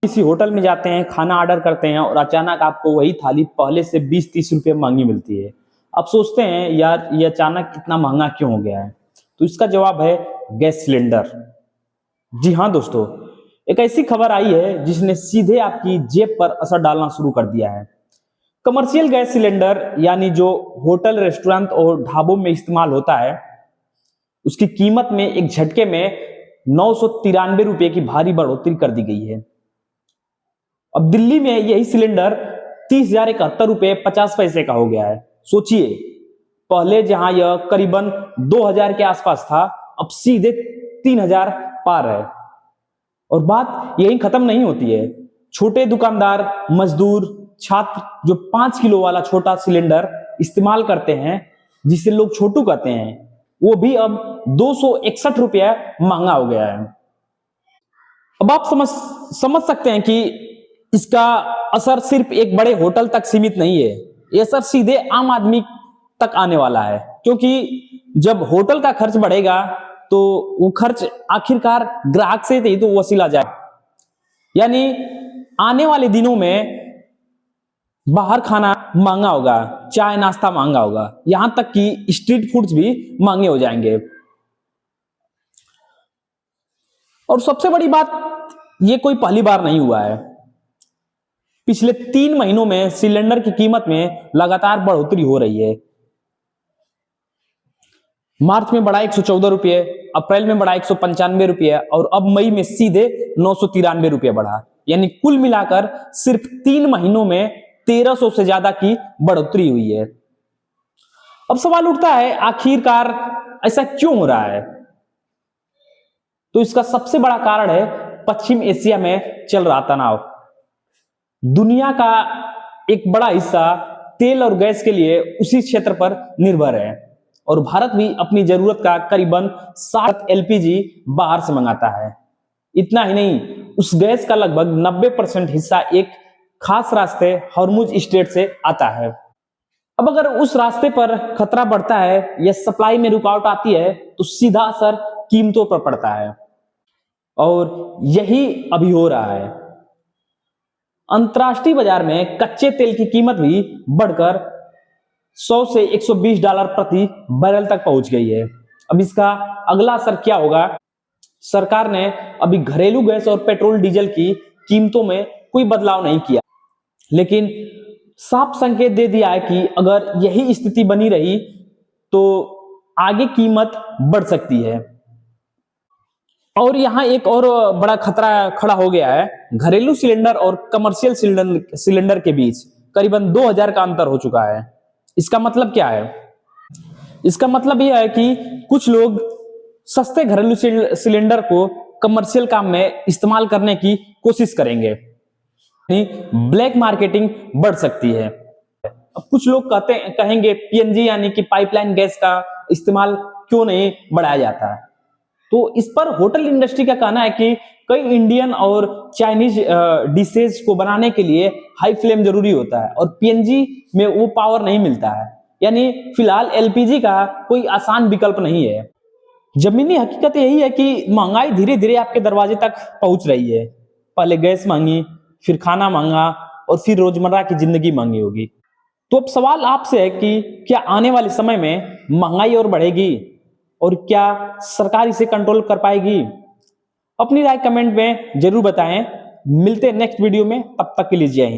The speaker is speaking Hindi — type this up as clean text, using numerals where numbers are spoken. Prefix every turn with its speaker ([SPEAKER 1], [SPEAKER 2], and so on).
[SPEAKER 1] किसी होटल में जाते हैं, खाना ऑर्डर करते हैं और अचानक आपको वही थाली पहले से 20-30 रुपये महंगी मिलती है। आप सोचते हैं यार ये अचानक इतना महंगा क्यों हो गया है? तो इसका जवाब है गैस सिलेंडर। जी हाँ दोस्तों, एक ऐसी खबर आई है जिसने सीधे आपकी जेब पर असर डालना शुरू कर दिया है। कमर्शियल गैस सिलेंडर यानी जो होटल, रेस्टोरेंट और ढाबों में इस्तेमाल होता है, उसकी कीमत में एक झटके में 993 रुपये की भारी बढ़ोतरी कर दी गई है। अब दिल्ली में यही सिलेंडर 30,071 रुपये 50 पैसे का हो गया है। सोचिए, पहले जहां यह करीबन 2,000 के आसपास था, अब सीधे 3,000 पार है। और बात यही खत्म नहीं होती है। छोटे दुकानदार, मजदूर, छात्र जो 5 किलो वाला छोटा सिलेंडर इस्तेमाल करते हैं, जिसे लोग छोटू कहते हैं, वो भी अब 261 रुपया महंगा हो गया है। अब आप समझ सकते हैं कि इसका असर सिर्फ एक बड़े होटल तक सीमित नहीं है, यह असर सीधे आम आदमी तक आने वाला है। क्योंकि जब होटल का खर्च बढ़ेगा तो वो खर्च आखिरकार ग्राहक से ही तो वसूला जाए। यानी आने वाले दिनों में बाहर खाना महंगा होगा, चाय नाश्ता महंगा होगा, यहां तक कि स्ट्रीट फूड्स भी महंगे हो जाएंगे। और सबसे बड़ी बात, ये कोई पहली बार नहीं हुआ है। पिछले 3 महीनों में सिलेंडर की कीमत में लगातार बढ़ोतरी हो रही है। मार्च में बढ़ा 114 रुपये, अप्रैल में बढ़ा 195 रुपये और अब मई में सीधे 993 रुपये बढ़ा। यानी कुल मिलाकर सिर्फ 3 महीनों में 1300 से ज्यादा की बढ़ोतरी हुई है। अब सवाल उठता है, आखिरकार ऐसा क्यों हो रहा है? तो इसका सबसे बड़ा कारण है पश्चिम एशिया में चल रहा तनाव। दुनिया का एक बड़ा हिस्सा तेल और गैस के लिए उसी क्षेत्र पर निर्भर है और भारत भी अपनी जरूरत का करीबन 60 एलपीजी बाहर से मंगाता है। इतना ही नहीं, उस गैस का लगभग 90% हिस्सा एक खास रास्ते हॉर्मुज स्ट्रेट से आता है। अब अगर उस रास्ते पर खतरा बढ़ता है या सप्लाई में रुकावट आती है तो सीधा असर कीमतों पर पड़ता है और यही अभी हो रहा है। अंतर्राष्ट्रीय बाजार में कच्चे तेल की कीमत भी बढ़कर 100 से $120 प्रति बैरल तक पहुंच गई है। अब इसका अगला असर क्या होगा? सरकार ने अभी घरेलू गैस और पेट्रोल डीजल की कीमतों में कोई बदलाव नहीं किया, लेकिन साफ संकेत दे दिया है कि अगर यही स्थिति बनी रही तो आगे कीमत बढ़ सकती है। और यहां एक और बड़ा खतरा खड़ा हो गया है। घरेलू सिलेंडर और कमर्शियल सिलेंडर के बीच करीबन 2000 का अंतर हो चुका है। इसका मतलब क्या है? इसका मतलब यह है कि कुछ लोग सस्ते घरेलू सिलेंडर को कमर्शियल काम में इस्तेमाल करने की कोशिश करेंगे, ब्लैक मार्केटिंग बढ़ सकती है। अब कुछ लोग कहेंगे पीएनजी यानी कि पाइपलाइन गैस का इस्तेमाल क्यों नहीं बढ़ाया जाता है? तो इस पर होटल इंडस्ट्री का कहना है कि कई इंडियन और चाइनीज डिशेज को बनाने के लिए हाई फ्लेम जरूरी होता है और पीएनजी में वो पावर नहीं मिलता है। यानी फिलहाल एलपीजी का कोई आसान विकल्प नहीं है। जमीनी हकीकत यही है कि महंगाई धीरे धीरे आपके दरवाजे तक पहुंच रही है। पहले गैस महंगी, फिर खाना महंगा और फिर रोजमर्रा की जिंदगी महंगी होगी। तो अब सवाल आपसे है कि क्या आने वाले समय में महंगाई और बढ़ेगी और क्या सरकार इसे कंट्रोल कर पाएगी? अपनी राय कमेंट में जरूर बताएं। मिलते हैं नेक्स्ट वीडियो में, तब तक के लिए जय हिंद।